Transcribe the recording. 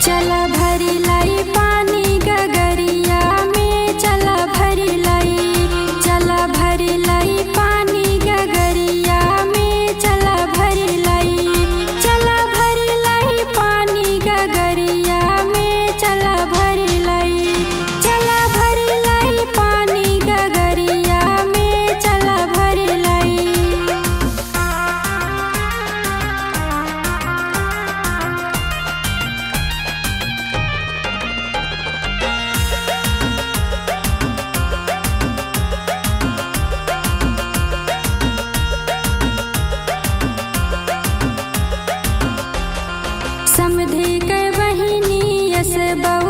चला भरी लाई पानी गगरिया में, चला भरी लाई, चला भरी लाई पानी गगरिया में, चला भरी लाई, चला भरी लाई पानी गगरिया में, चला भरी लाई, चला भरी लाई पानी गगरिया में, चला भरी लाई। समधि के बहिनी यस बहू